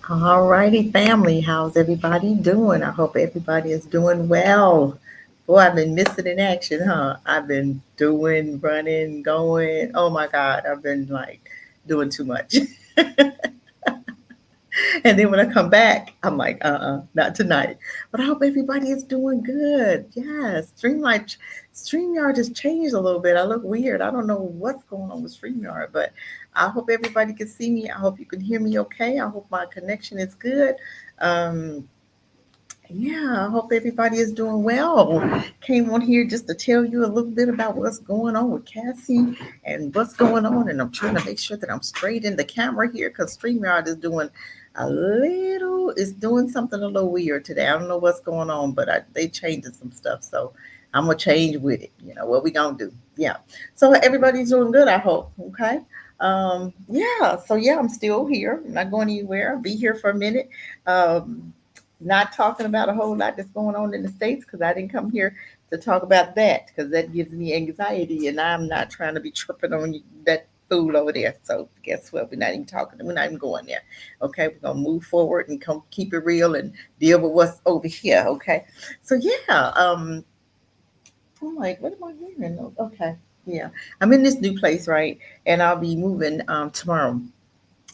All righty, family. How's everybody doing? I hope everybody is doing well. Boy, I've been missing in action, huh? I've been doing, running, going. Oh my God, I've been like doing too much. And then when I come back, I'm like, not tonight. But I hope everybody is doing good. Yes, StreamYard just changed a little bit. I look weird. I don't know what's going on with StreamYard, but I hope everybody can see me. I hope you can hear me okay. I hope my connection is good. Um, yeah, I hope everybody is doing well. Came on here just to tell you a little bit about what's going on with Cassie and what's going on. And I'm trying to make sure that I'm straight in the camera here because StreamYard is doing something a little weird today. I don't know what's going on, but they changing some stuff. So I'm going to change with it. You know, what we going to do? Yeah. So everybody's doing good, I hope. Okay. Yeah. So yeah, I'm still here. I'm not going anywhere. I'll be here for a minute. Not talking about a whole lot that's going on in the States because I didn't come here to talk about that because that gives me anxiety and I'm not trying to be tripping on that fool over there. So guess what? We're not even talking. We're not even going there. Okay, we're gonna move forward and come keep it real and deal with what's over here. Okay, so yeah, I'm like, what am I hearing? Okay, yeah, I'm in this new place, right? And I'll be moving tomorrow,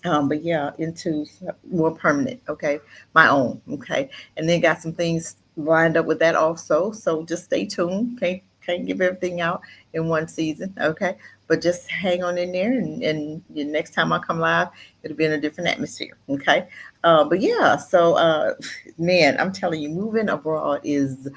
but yeah, into more permanent, okay, my own, okay, and then got some things lined up with that also. So just stay tuned. Can't give everything out in one season, okay, but just hang on in there, and the next time I come live, it'll be in a different atmosphere, okay. But yeah, so man, I'm telling you, moving abroad is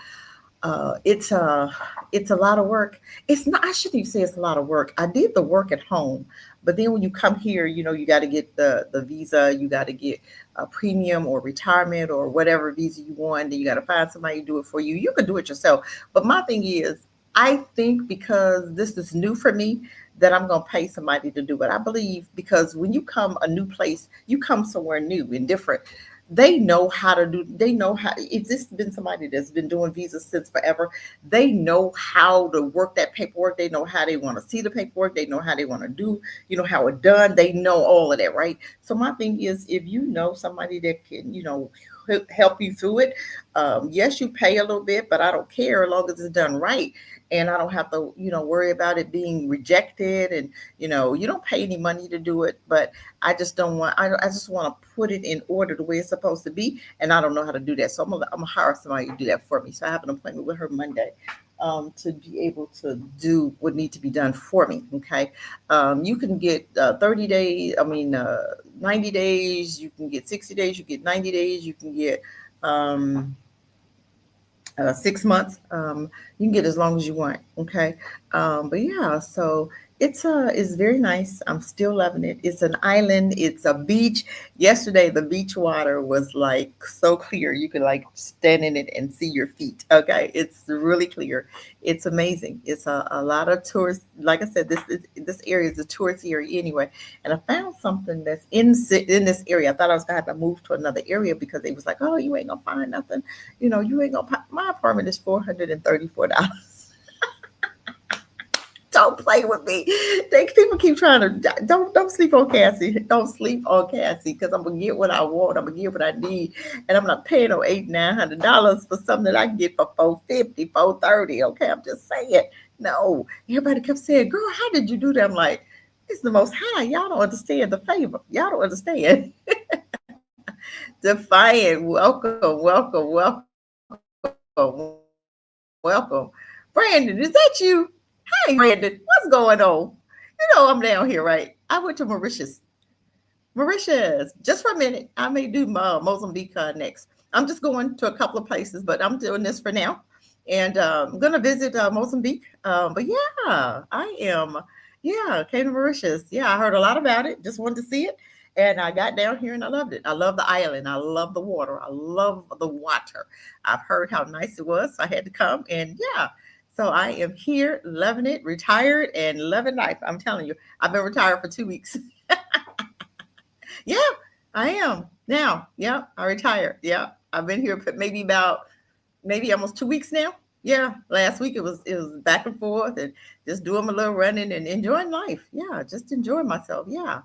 uh, it's a it's a lot of work. It's not. I shouldn't even say it's a lot of work. I did the work at home, but then when you come here, you know you got to get the visa. You got to get a premium or retirement or whatever visa you want. Then you got to find somebody to do it for you. You could do it yourself. But my thing is, I think because this is new for me, that I'm gonna pay somebody to do it. I believe because when you come a new place, you come somewhere new and different. They know how. If this has been somebody that's been doing visas since forever, they know how to work that paperwork. They know how they want to see the paperwork. They know how they want to do, how it done. They know all of that, right? So my thing is, if you know somebody that can, help you through it, yes, you pay a little bit, but I don't care as long as it's done right. And I don't have to, worry about it being rejected. And, you don't pay any money to do it, but I just don't want. I just want to put it in order the way it's supposed to be, and I don't know how to do that. So I'm gonna hire somebody to do that for me. So I have an appointment with her Monday, to be able to do what needs to be done for me. Okay, you can get 30 days. I mean, 90 days. You can get 60 days. You get 90 days. You can get. Um, 6 months. You can get as long as you want. Okay, but yeah, so it's very nice. I'm still loving it. It's an island. It's a beach. Yesterday, the beach water was like so clear. You could like stand in it and see your feet. Okay, it's really clear. It's amazing. It's a lot of tourists. Like I said, this area is a tourist area anyway. And I found something that's in this area. I thought I was gonna have to move to another area because they was like, oh, you ain't gonna find nothing. You ain't gonna. My apartment is $434. Don't play with me. People keep trying to don't sleep on Cassie. Don't sleep on Cassie because I'm gonna get what I want. I'm gonna get what I need, and I'm not paying no $800-900 for something that I can get for 450, 430. Okay, I'm just saying. No, everybody kept saying, "Girl, how did you do that?" I'm like, it's the Most High. Y'all don't understand the favor. Y'all don't understand. Defiant, welcome. Brandon, is that you? Hey, Brandon, what's going on? I'm down here, right? I went to Mauritius, just for a minute. I may do Mozambique next. I'm just going to a couple of places, but I'm doing this for now. And I'm going to visit Mozambique. But yeah, I am. Yeah, came to Mauritius. Yeah, I heard a lot about it. Just wanted to see it. And I got down here and I loved it. I love the island. I love the water. I love the water. I've heard how nice it was. So I had to come. And yeah, so I am here, loving it, retired, and loving life. I'm telling you, I've been retired for 2 weeks. Yeah, I am now. Yeah, I retired. Yeah, I've been here for maybe almost 2 weeks now. Yeah, last week it was back and forth and just doing my little running and enjoying life. Yeah, just enjoying myself. Yeah.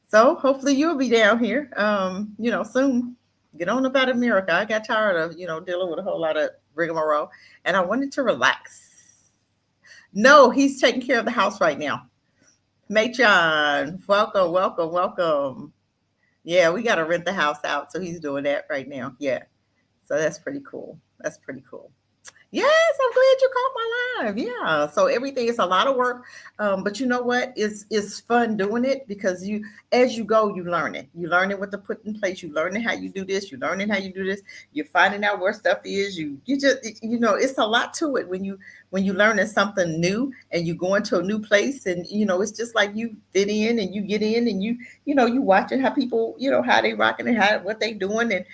So hopefully you'll be down here, soon. Get on about America. I got tired of, dealing with a whole lot of rigmarole, and I wanted to relax. No, he's taking care of the house right now. Machan, welcome, welcome, welcome. Yeah, we got to rent the house out, so he's doing that right now. Yeah, so that's pretty cool. That's pretty cool. Yes, I'm glad you caught my live. Yeah. So everything is a lot of work. But you know what? It's fun doing it because as you go, you learn it. You learning what to put in place. You learning how you do this. You learning how you do this. You're finding out where stuff is. You just it's a lot to it when you learning something new and you go into a new place and it's just like you fit in and you get in and you watching how people how they rocking and how what they doing and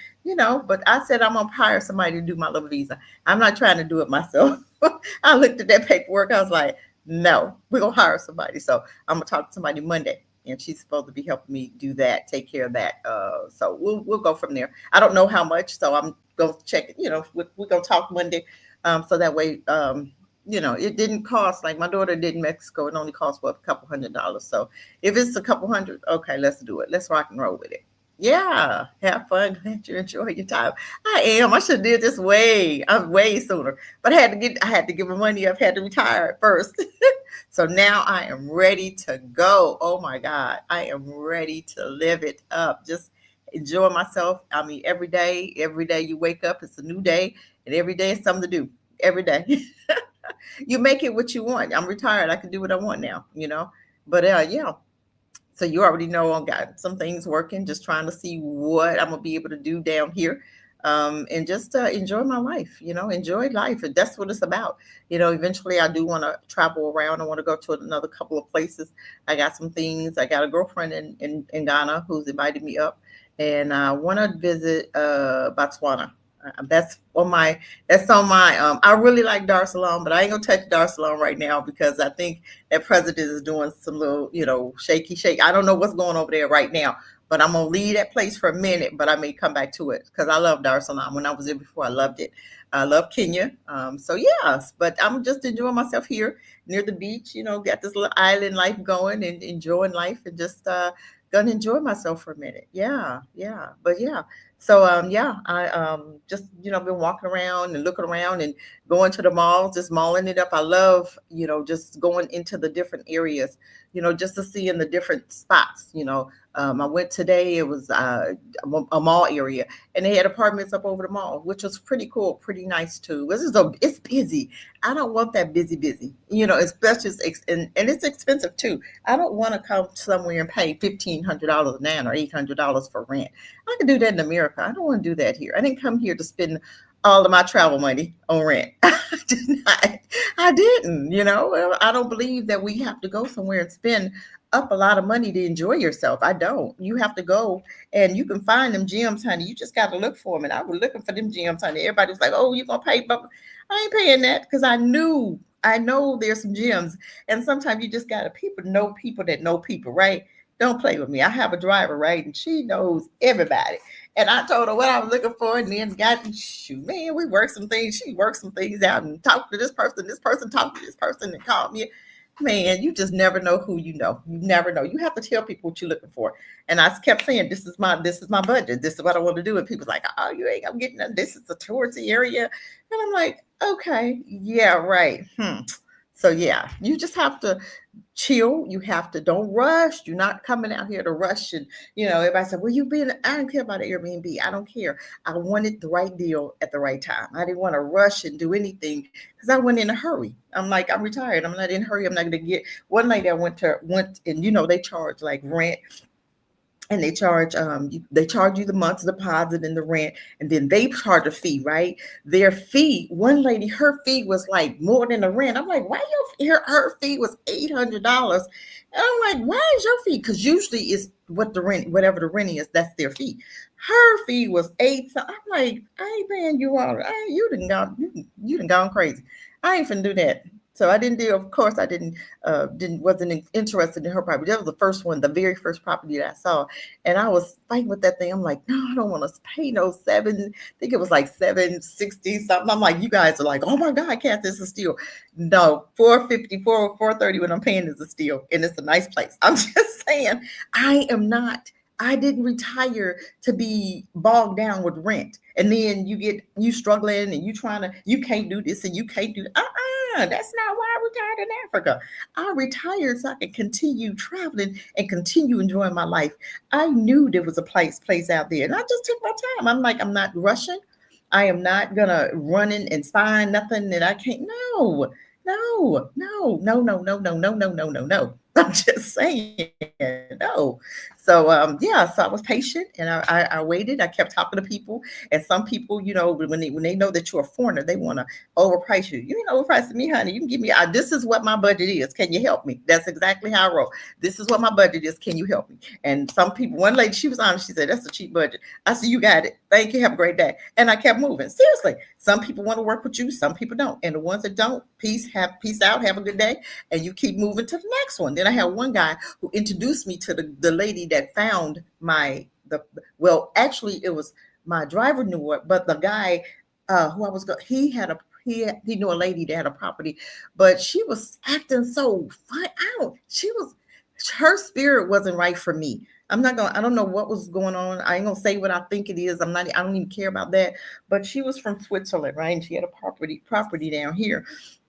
but I said I'm gonna hire somebody to do my little visa. I'm not trying to do it myself. I looked at that paperwork. I was like, no, we're gonna hire somebody. So I'm gonna talk to somebody Monday, and she's supposed to be helping me do that, take care of that. So we'll go from there. I don't know how much, so I'm gonna check it. We're gonna talk Monday, so that way, it didn't cost like my daughter did in Mexico. It only cost what a couple $100. So if it's a couple hundred, okay, let's do it. Let's rock and roll with it. Yeah, have fun. Glad you enjoy your time. I am. I should have did this way sooner. But I had to give my money up, had to retire at first. So now I am ready to go. Oh my God. I am ready to live it up. Just enjoy myself. I mean, every day you wake up, it's a new day, and every day is something to do. Every day. You make it what you want. I'm retired. I can do what I want now. But yeah, so you already know I've got some things working, just trying to see what I'm gonna be able to do down here. And just enjoy my life, enjoy life. And that's what it's about. Eventually I do want to travel around. I want to go to another couple of places. I got some things. I got a girlfriend in Ghana who's invited me up, and I want to visit Botswana. That's on my I really like Dar es Salaam, but I ain't gonna touch Dar es Salaam right now because I think that president is doing some little, shaky shake. I don't know what's going over there right now, but I'm gonna leave that place for a minute, but I may come back to it because I love Dar es Salaam. When I was there before, I loved it. I love Kenya. So yes, but I'm just enjoying myself here near the beach, got this little island life going and enjoying life and just gonna enjoy myself for a minute. Yeah, yeah. But yeah. So yeah, I just been walking around and looking around and going to the malls, just malling it up. I love just going into the different areas, just to see in the different spots. I went today. It was a mall area, and they had apartments up over the mall, which was pretty cool, pretty nice too. It's busy. I don't want that busy. Especially and it's expensive too. I don't want to come somewhere and pay $1,500 a man or $800 for rent. I can do that in America. I don't want to do that here. I didn't come here to spend all of my travel money on rent. I did not. I didn't. Well, I don't believe that we have to go somewhere and spend up a lot of money to enjoy yourself. I don't. You have to go and you can find them gems, honey. You just got to look for them. And I was looking for them gems, honey. Everybody was like, "Oh, you gonna pay?" But I ain't paying that because I know there's some gems. And sometimes you just gotta people that know people, right? Don't play with me. I have a driver, right? And she knows everybody. And I told her what I was looking for, and then shoot, man, we worked some things. She worked some things out and talked to this person talked to this person and called me. Man, you just never know who you know. You never know. You have to tell people what you're looking for. And I kept saying, this is my budget. This is what I want to do. And people's like, oh, you ain't I'm getting that. This is a touristy area. And I'm like, okay, yeah, right. So yeah, you just have to chill. You have to don't rush. You're not coming out here to rush. And everybody said, well, I don't care about Airbnb. I don't care. I wanted the right deal at the right time. I didn't want to rush and do anything because I went in a hurry. I'm like, I'm retired. I'm not in a hurry. I'm not going to get one lady I went and they charge like rent, and they charge you the month's deposit and the rent, and then they charge a fee, right? Their fee, one lady, her fee was like more than the rent. I'm like, why her fee was $800? And I'm like, why is your fee? Because usually it's what the rent, whatever the rent is, that's their fee. Her fee was eight. So I'm like, I ain't paying you all. You done gone crazy. I ain't finna do that. So I didn't do. Of course, I didn't wasn't interested in her property. That was the first one, the very first property that I saw, and I was fighting with that thing. I'm like, no, I don't want to pay no seven. I think it was like 760 something. I'm like, you guys are like, oh my God, Kat, this is a steal. No, 454, 430. What I'm paying is a steal, and it's a nice place. I'm just saying, I am not. I didn't retire to be bogged down with rent. And then you struggling and you can't do this and you can't do that's not why I retired in Africa. I retired so I could continue traveling and continue enjoying my life. I knew there was a place out there, and I just took my time. I'm like, I'm not rushing. I am not gonna run in and sign nothing that I can't. No, no, no, no, no, no, no, no, no, no, no, no. I'm just saying no. So yeah, so I was patient and I waited. I kept talking to people, and some people, when they know that you're a foreigner, they want to overprice you. You ain't overpricing me, honey. You can give me. This is what my budget is. Can you help me? That's exactly how I roll. This is what my budget is. Can you help me? And some people, one lady, she was honest. She said, "That's a cheap budget." I said, "You got it. Thank you. Have a great day." And I kept moving. Seriously, some people want to work with you, some people don't, and the ones that don't, peace out, have a good day, and you keep moving to the next one. Then I had one guy who introduced me to the lady that found well, actually it was my driver knew it, but the guy who I was going, he knew a lady that had a property, but she was acting so fun out. Her spirit wasn't right for me. I don't know what was going on. I ain't gonna say what I think it is. I don't even care about that. But she was from Switzerland, right? And she had a property down here.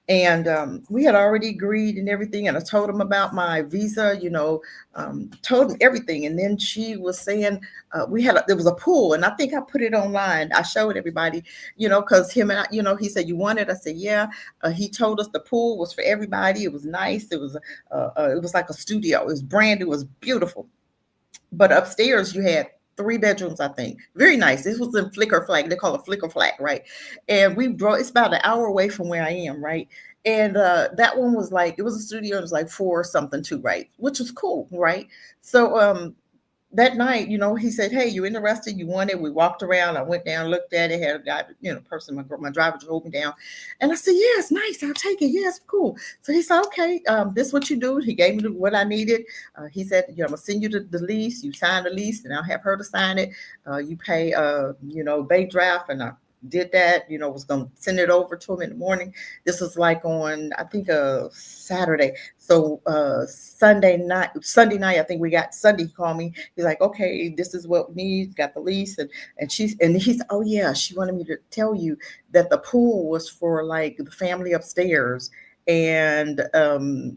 And we had already agreed and everything. And I told him about my visa, told him everything. And then she was saying, there was a pool. And I think I put it online. I showed everybody, because him and I, he said, you want it? I said, yeah. He told us the pool was for everybody. It was nice. It was like a studio. It was brand new. It was beautiful. But upstairs you had three bedrooms, I think. Very nice. This was in Flicker Flag. They call it Flicker Flag, right? And we drove. It's about an hour away from where I am, right? And that one was like, it was a studio. It was like four or something too, right? Which was cool, right? So that night, he said, "Hey, you interested? You want it?" We walked around. I went down, looked at it. Had a guy, person, my driver drove me down, and I said, "Yeah, it's nice. I'll take it. Yeah, it's cool." So he said, "Okay, this is what you do." He gave me what I needed. He said, "I'm gonna send you the lease. You sign the lease, and I'll have her to sign it. You pay, bank draft, and I." Did that, was gonna send it over to him in the morning. This was like on, I think, Saturday. So Sunday night, I think we got Sunday. He called me. He's like, "Okay, this is what we need." Got the lease, and he said, "Oh yeah, she wanted me to tell you that the pool was for like the family upstairs, and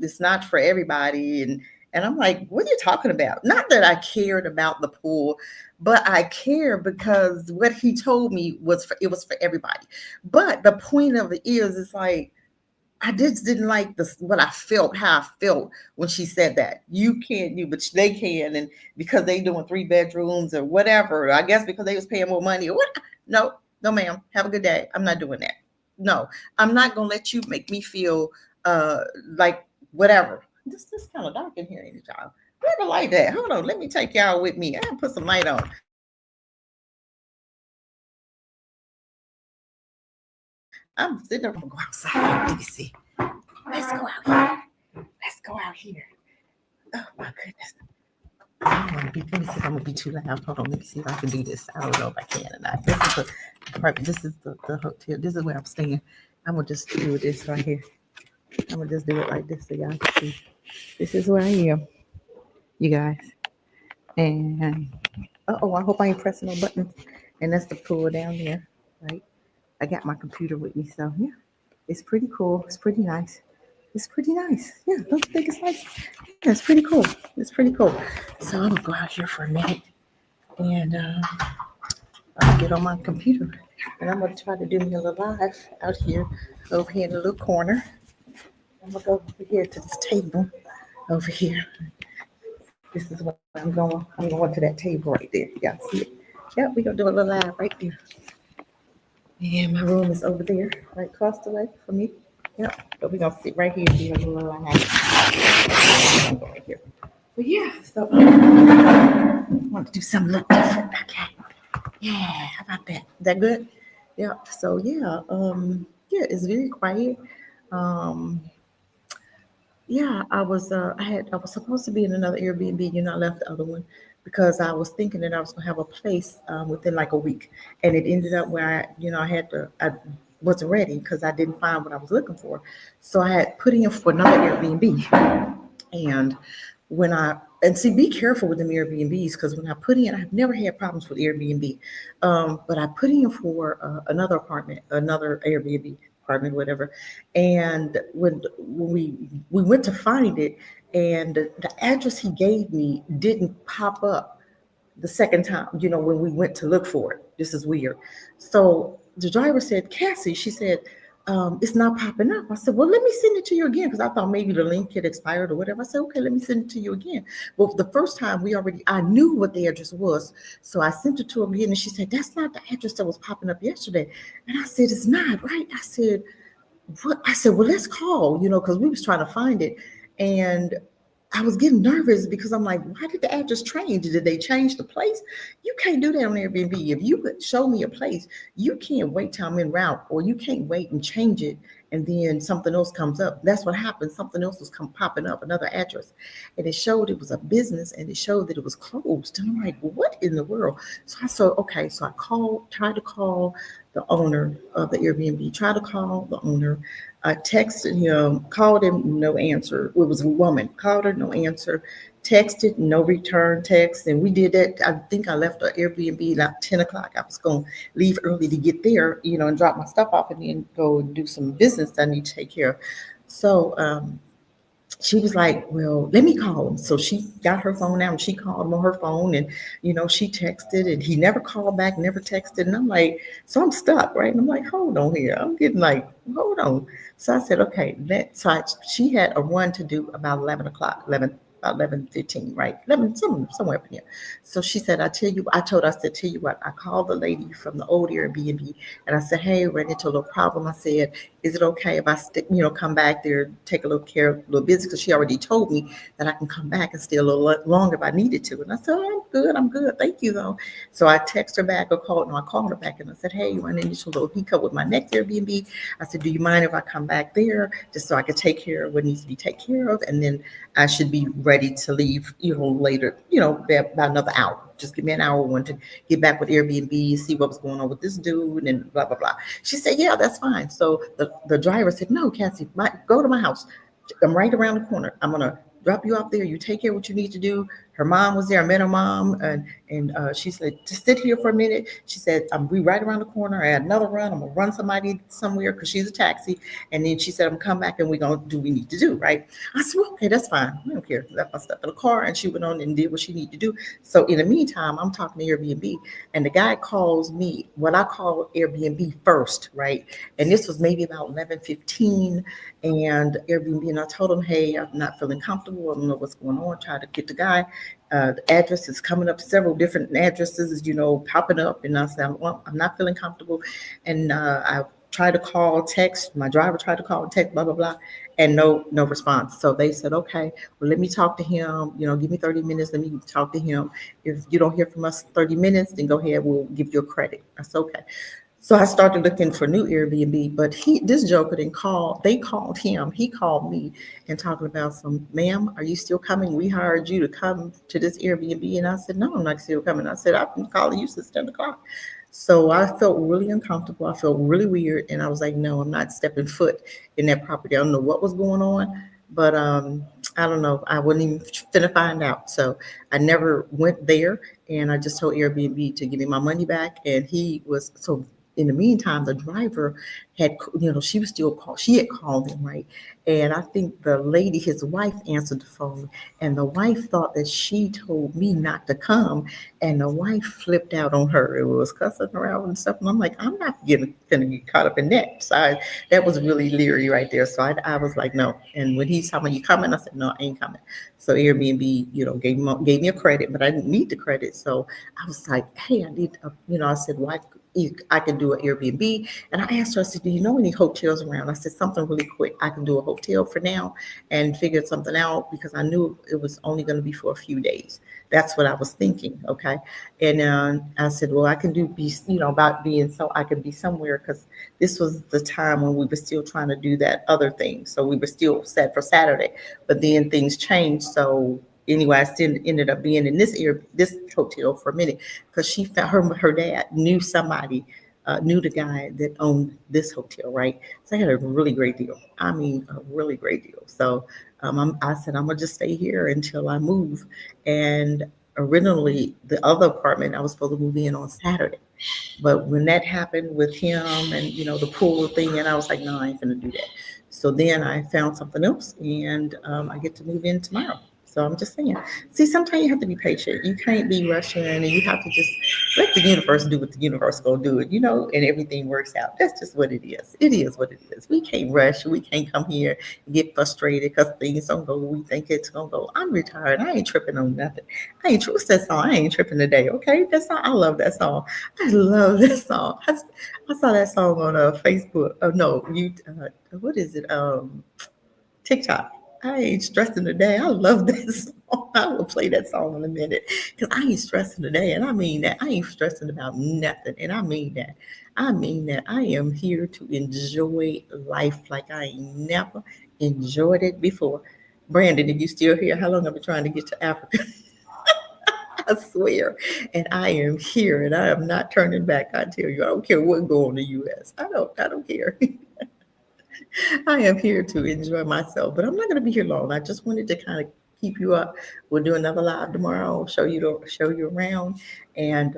it's not for everybody." And I'm like, "What are you talking about?" Not that I cared about the pool, but I care because what he told me it was for everybody. But the point of it is, it's like I just didn't like this what I felt, how I felt when she said that. You can't do, but they can, and because they doing three bedrooms or whatever. I guess because they was paying more money or what? No, no, ma'am. Have a good day. I'm not doing that. No, I'm not gonna let you make me feel like whatever. This kind of dark in here, ain't it, y'all? Where the light at? Hold on, let me take y'all with me. I'll put some light on. I'm sitting there. I'm gonna go outside. Let me see. Let's go out here. Let's go out here. Oh my goodness. Let me see if I'm gonna be too loud. Hold on, let me see if I can do this. I don't know if I can or not. This is the hotel. This is where I'm staying. I'm gonna just do this right here. I'm gonna just do it like this so y'all can see. This is where I am, you guys. And I hope I ain't pressing no buttons. And that's the pool down there, right? I got my computer with me, so yeah, it's pretty cool. It's pretty nice. It's pretty nice. Yeah, don't you think it's nice? Yeah, it's pretty cool. It's pretty cool. So I'm gonna go out here for a minute, and I'll get on my computer, and I'm gonna try to do me a little live out here, over here in the little corner. I'm gonna go over here to this table over here. This is where I'm going. I'm going to that table right there. Y'all see it? Yep, we're gonna do a little live right there. And my room is over there, right across the way from me. Yep. But we're gonna sit right here and do a little live. I'm going right here. But yeah, so I want to do something a little different. Okay. Yeah, how about that? Is that good? Yeah. So yeah, yeah, it's very quiet. Um, Yeah, I was supposed to be in another Airbnb. You know, I left the other one because I was thinking that I was gonna have a place within like a week, and it ended up where I wasn't ready because I didn't find what I was looking for, so I had put in for another Airbnb. And when I and see, be careful with them Airbnbs because when I put in, I've never had problems with Airbnb, but I put in for another apartment, another Airbnb apartment, whatever. And when we went to find it, and the address he gave me didn't pop up the second time, when we went to look for it. This is weird. So the driver said, Cassie, she said, it's not popping up. I said, well, let me send it to you again because I thought maybe the link had expired or whatever. I said, okay, let me send it to you again. Well, the first time I knew what the address was. So I sent it to her again and she said, that's not the address that was popping up yesterday. And I said, it's not, right? I said, what? I said, well, let's call, because we was trying to find it. And I was getting nervous because I'm like, why did the address change? Did they change the place? You can't do that on Airbnb. If you could show me a place, you can't wait till I'm in route, or you can't wait and change it and then something else comes up. That's what happened. Something else was popping up, another address. And it showed it was a business and it showed that it was closed. And I'm like, what in the world? So I said, okay. So I tried to call the owner of the Airbnb, tried to call the owner. I texted him, called him, no answer. It was a woman, called her, no answer. Texted, no return text. And we did that. I think I left the Airbnb like 10 o'clock. I was going to leave early to get there, and drop my stuff off and then go and do some business that I need to take care of. So she was like, well, let me call him. So she got her phone out and she called him on her phone and, she texted and he never called back, never texted. And I'm like, so I'm stuck, right? And I'm like, hold on here. I'm getting like, hold on. So I said, okay, she had a run to do about 11 o'clock, about 11:15, right? 11, somewhere up in here. So she said, I told her, I said, tell you what, I called the lady from the old Airbnb and I said, hey, ran into a little problem. I said, is it okay if I come back there, take a little care, a little busy? Because she already told me that I can come back and stay a little longer if I needed to. And I said, oh, I'm good. Thank you though. So I texted her back or called, no, I called her back and I said, hey, you run into a little hiccup with my next Airbnb. I said, do you mind if I come back there just so I could take care of what needs to be taken care of? And then I should be ready to leave, later, about another hour. Just give me an hour one to get back with Airbnb, see what was going on with this dude, and blah blah blah. She said, "Yeah, that's fine." So the driver said, "No, Cassie, go to my house. I'm right around the corner. I'm gonna drop you off there. You take care of what you need to do." Her mom was there. I met her mom, and she said, "Just sit here for a minute." She said, "I'm be right around the corner. I had another run. I'm gonna run somebody somewhere because she's a taxi." And then she said, "I'm gonna come back and we're gonna do what we need to do." Right? I said, well, "Okay, that's fine. I don't care." Left my stuff in the car, and she went on and did what she needed to do. So in the meantime, I'm talking to Airbnb, and the guy calls me what I call Airbnb first, right? And this was maybe about 11:15, and Airbnb, and I told him, "Hey, I'm not feeling comfortable. I don't know what's going on." Try to get the guy. The address is coming up, several different addresses, popping up, and I said, "Well, I'm not feeling comfortable," and I tried to call, text. My driver tried to call, text, blah blah blah, and no response. So they said, okay, well, let me talk to him. Give me 30 minutes. Let me talk to him. If you don't hear from us 30 minutes, then go ahead. We'll give you a credit. That's okay. So I started looking for new Airbnb, but this joker didn't call. They called him. He called me and talking about some, ma'am, are you still coming? We hired you to come to this Airbnb. And I said, no, I'm not still coming. I said, I've been calling you since 10 o'clock. So I felt really uncomfortable. I felt really weird. And I was like, no, I'm not stepping foot in that property. I don't know what was going on, but I don't know. I wasn't even finna find out. So I never went there. And I just told Airbnb to give me my money back. And he was so in the meantime, the driver had, she was still called, she had called him, right? And I think the lady, his wife, answered the phone, and the wife thought that she told me not to come, and the wife flipped out on her. It was cussing her out and stuff. And I'm like, I'm not gonna get caught up in that. So that was really leery right there. So I was like, no. And when he's telling me, you coming? I said, no, I ain't coming. So Airbnb, gave me a credit, but I didn't need the credit. So I was like, hey, I need, I said, why? I can do an Airbnb. And I asked her, I said, do you know any hotels around? I said, something really quick. I can do a hotel for now and figure something out because I knew it was only going to be for a few days. That's what I was thinking. Okay. And I said, well, I can about being so I can be somewhere because this was the time when we were still trying to do that other thing. So we were still set for Saturday, but then things changed. So anyway, I still ended up being in this hotel for a minute because she found her dad knew somebody, knew the guy that owned this hotel, right? So I had a really great deal. I mean, a really great deal. So I said I'm gonna just stay here until I move. And originally, the other apartment I was supposed to move in on Saturday. But when that happened with him and the pool thing, and I was like, no, I ain't gonna do that. So then I found something else, and I get to move in tomorrow. So I'm just saying. See, sometimes you have to be patient. You can't be rushing, and you have to just let the universe do what the universe gonna do it, and everything works out. That's just what it is. It is what it is. We can't rush. We can't come here and get frustrated because things don't go. We think it's gonna go. I'm retired. I ain't tripping on nothing. I ain't. What's that song? I ain't tripping today. Okay, that song. I love that song. I love that song. I saw that song on Facebook. Oh no, what is it? TikTok. I ain't stressing today. I love that song. I will play that song in a minute because I ain't stressing today, and I mean that. I ain't stressing about nothing, and I mean that. I mean that. I am here to enjoy life like I ain't never enjoyed it before. Brandon, if you still here, how long I've been trying to get to Africa? I swear. And I am here and I am not turning back. I tell you, I don't care what go on in the US. I don't care. I am here to enjoy myself, but I'm not going to be here long. I just wanted to kind of keep you up. We'll do another live tomorrow. Show you around, and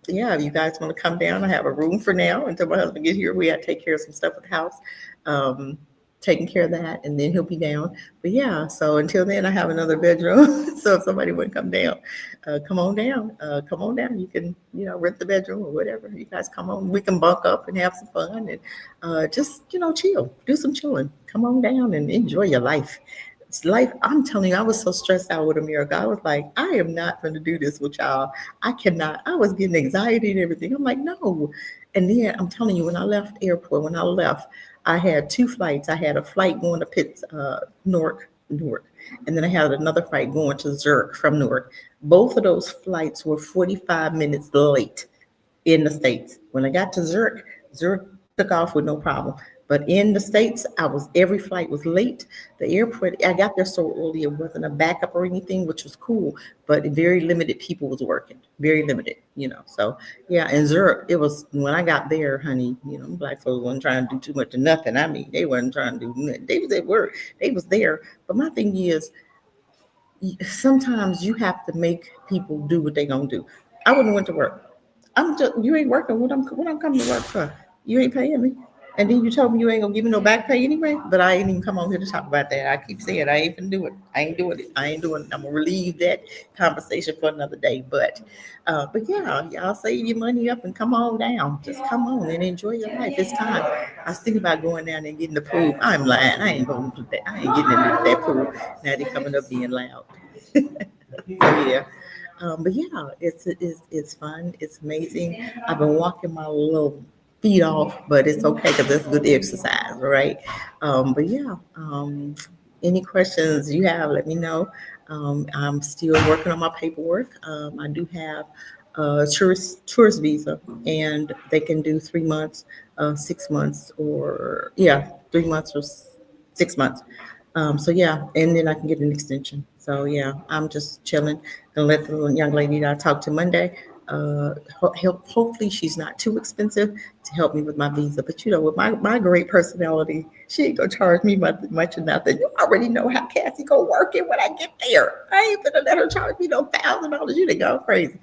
yeah, if you guys want to come down, I have a room for now until my husband gets here. We got to take care of some stuff at the house. Um, Taking care of that, and then he'll be down. But yeah, so until then, I have another bedroom. So if somebody would come down, come on down. Come on down. You can, rent the bedroom or whatever. You guys come on. We can bunk up and have some fun and just, chill. Do some chilling. Come on down and enjoy your life. It's life. I'm telling you, I was so stressed out with America. I was like, I am not going to do this with y'all. I cannot. I was getting anxiety and everything. I'm like, no. And then I'm telling you, when I left, I had two flights. I had a flight going to Newark, and then I had another flight going to Zurich from Newark. Both of those flights were 45 minutes late in the States. When I got to Zurich, Zurich took off with no problem. But in the States, every flight was late. The airport, I got there so early, it wasn't a backup or anything, which was cool, but very limited people was working, very limited. So yeah, in Zurich, it was when I got there, honey, black folks wasn't trying to do too much of nothing. I mean, they wasn't trying to do nothing. They was at work, they was there. But my thing is, sometimes you have to make people do what they gonna do. I wouldn't went to work. You ain't working. What I'm coming to work for? You ain't paying me. And then you told me you ain't gonna give me no back pay anyway. But I ain't even come on here to talk about that. I keep saying I ain't gonna do it. I ain't doing it. I ain't doing it. I'm gonna relieve that conversation for another day. But yeah, y'all save your money up and come on down. Just come on and enjoy your life. It's time. I was thinking about going down and getting the pool. I'm lying. I ain't going to do that. I ain't getting into that pool. Now they coming up being loud. So yeah. But yeah, it's fun. It's amazing. I've been walking my little feet off, but it's okay because it's good exercise, right? But yeah, any questions you have, let me know. I'm still working on my paperwork. I do have a tourist visa, and they can do 3 months, 6 months, or yeah, 3 months or 6 months. So yeah, and then I can get an extension. So yeah, I'm just chilling. Gonna let the young lady that I talked to Monday. Hopefully she's not too expensive to help me with my visa. But with my great personality, she ain't gonna charge me much or nothing. You already know how Cassie go work it when I get there. I ain't gonna let her charge me no $1,000. You done go crazy,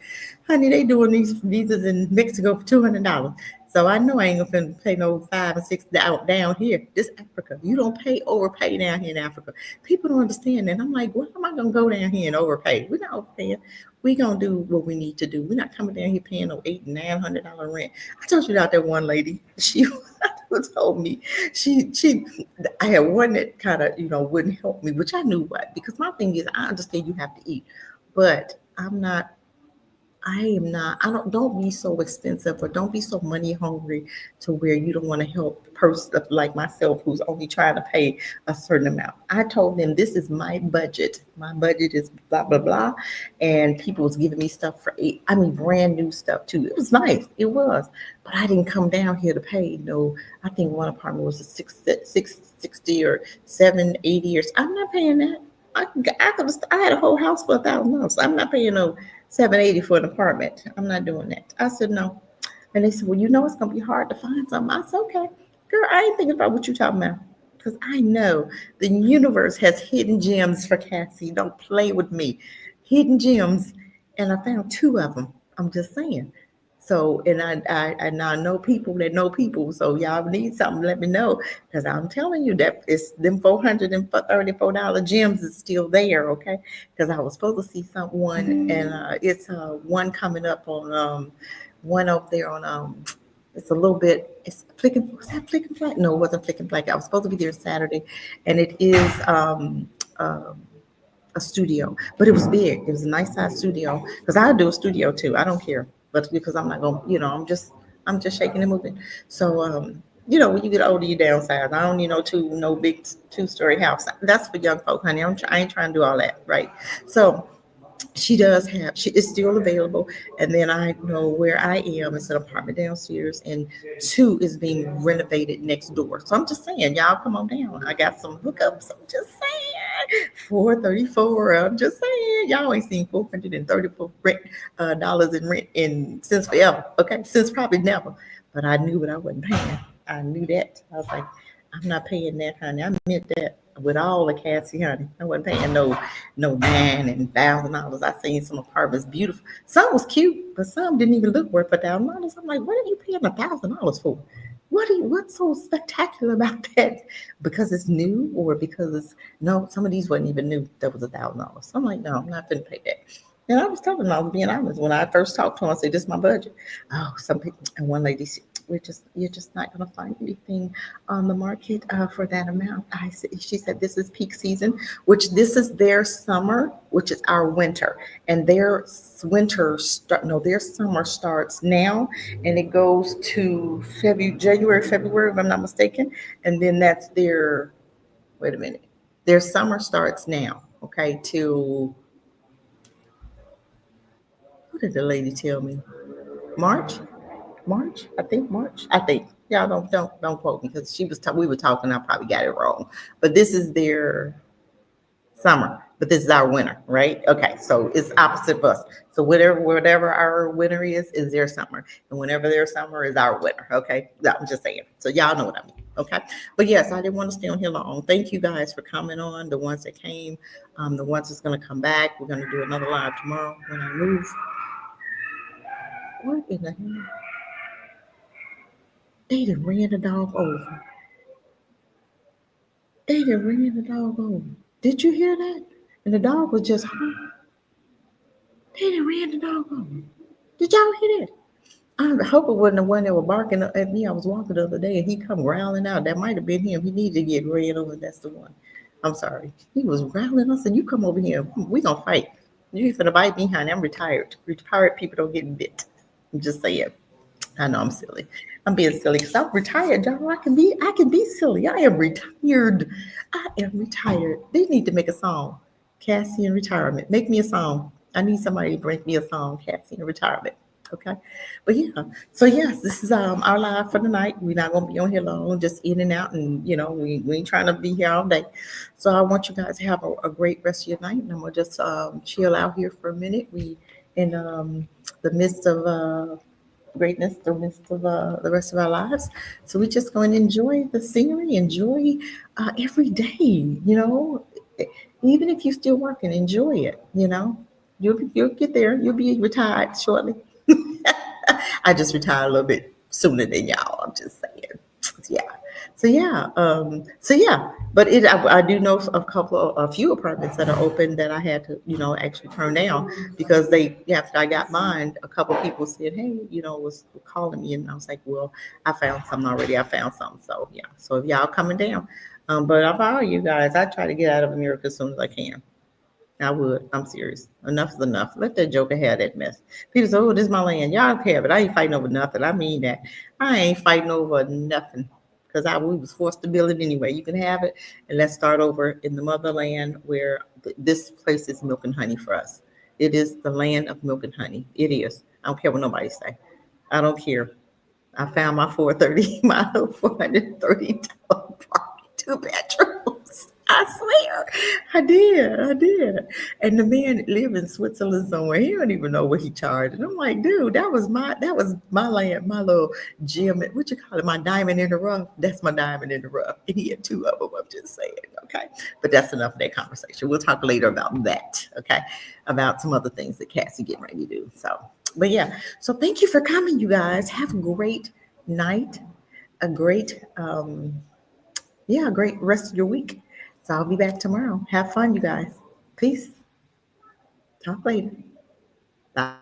honey. They doing these visas in Mexico for $200. So I know I ain't gonna pay no 5 and 6 down here. This Africa, you don't overpay down here in Africa. People don't understand that. I'm like, why am I gonna go down here and overpay? We're not overpaying. We gonna do what we need to do. We're not coming down here paying no $800-900 rent. I told you about that one lady. She told me she I had one that kind of wouldn't help me, which I knew what, because my thing is I understand you have to eat, but I am not. I don't be so expensive or don't be so money hungry to where you don't want to help a person like myself who's only trying to pay a certain amount. I told them this is my budget. My budget is blah blah blah, and people was giving me stuff for eight. I mean, brand new stuff too. It was nice. It was, but I didn't come down here to pay. No, I think one apartment was a 660 or 780 or. I'm not paying that. I could. I had a whole house for $1,000. I'm not paying no 780 for an apartment. I'm not doing that. I said no. And they said, well, you know it's gonna be hard to find something. I said, okay, girl, I ain't thinking about what you talking about. Because I know the universe has hidden gems for Cassie. Don't play with me. Hidden gems. And I found two of them. I'm just saying. So, and I now know people that know people. So y'all need something, let me know. Because I'm telling you that it's them $434 gems is still there, okay? Because I was supposed to see someone, and it's one coming up on one up there on it's a little bit. It's flicking. Was that flicking flag? No, it wasn't flicking flag. I was supposed to be there Saturday, and it is a studio, but it was big. It was a nice size studio because I do a studio too. I don't care, but because I'm not gonna, I'm just shaking and moving. So when you get older, you downsize. I don't need no big 2-story house. That's for young folk, honey. I ain't trying to do all that, right? So she is still available, and then I know where I am. It's an apartment downstairs, and two is being renovated next door. So I'm just saying, y'all come on down. I got some hookups. I'm just saying, 434. I'm just saying, y'all ain't seen 434 rent dollars in rent in since forever. Okay, since probably never. But I knew what I wasn't paying. I knew that. I was like, I'm not paying that, honey. I meant that with all the Cassie, honey. I wasn't paying no $9,000. I seen some apartments beautiful. Some was cute, but some didn't even look worth $1,000. I'm like, what are you paying $1,000 for? What's so spectacular about that? Because it's new or because it's no, some of these wasn't even new. That was $1,000. I'm like, no, I'm not gonna pay that. And I was telling them, I was being honest. When I first talked to them, I said, this is my budget. Oh, some people, and one lady said, you're just not going to find anything on the market for that amount. She said, this is peak season, which this is their summer, which is our winter. And their summer starts now and it goes to January, February, if I'm not mistaken. And then that's wait a minute, their summer starts now, okay, till, what did the lady tell me? March? March? I think March. I think. Y'all don't quote me because we were talking. I probably got it wrong. But this is their summer, but this is our winter, right? Okay, so it's opposite of us. So whatever our winter is their summer, and whenever their summer is our winter. Okay, I'm just saying. So y'all know what I mean. Okay, but yes, I didn't want to stay on here long. Thank you guys for coming on. The ones that came, the ones that's going to come back. We're going to do another live tomorrow when I move. What in the hell? They done ran the dog over. They done ran the dog over. Did you hear that? And the dog was just, they done ran the dog over. Did y'all hear that? I hope it wasn't the one that was barking at me. I was walking the other day and he come growling out. That might have been him. He needed to get ran over. That's the one. I'm sorry. He was growling. I said, you come over here. We gonna fight. You finna bite me, honey. I'm retired. Retired people don't get bit. I'm just saying. I know I'm silly. I'm being silly because I'm retired, y'all. I can be silly. I am retired. I am retired. They need to make a song. Cassie in retirement. Make me a song. I need somebody to bring me a song, Cassie in retirement. Okay. But yeah. So yes, this is our live for the night. We're not gonna be on here long, just in and out, and we ain't trying to be here all day. So I want you guys to have a great rest of your night. And I'm gonna just chill out here for a minute. We in the midst of greatness the rest of our lives. So we just go and enjoy the scenery, enjoy every day. Even if you're still working, enjoy it. You'll get there. You'll be retired shortly. I just retired a little bit sooner than y'all. I'm just saying. Yeah. So yeah. But I do know a few apartments that are open that I had to, actually turn down because after I got mine, a couple of people said, hey, was calling me, and I was like, well, I found something already. I found something. So yeah. So if y'all coming down, but I follow you guys. I try to get out of America as soon as I can. I would. I'm serious. Enough is enough. Let that joker have that mess. People say, "Oh, this is my land. Y'all have it. I ain't fighting over nothing." I mean that. I ain't fighting over nothing because I we was forced to build it anyway. You can have it, and let's start over in the motherland where this place is milk and honey for us. It is the land of milk and honey. It is. I don't care what nobody say. I don't care. I found my 430, my $430 party, two bedrooms. I swear, I did. And the man live in Switzerland somewhere. He don't even know what he charged. And I'm like, dude, that was my land, my little gem. What you call it? My diamond in the rough. That's my diamond in the rough. And he had two of them. I'm just saying, okay. But that's enough of that conversation. We'll talk later about that, okay? About some other things that Cassie getting ready to do. So, but yeah. So thank you for coming, you guys. Have a great night, a great yeah, a great rest of your week. So I'll be back tomorrow. Have fun, you guys. Peace. Talk later. Bye.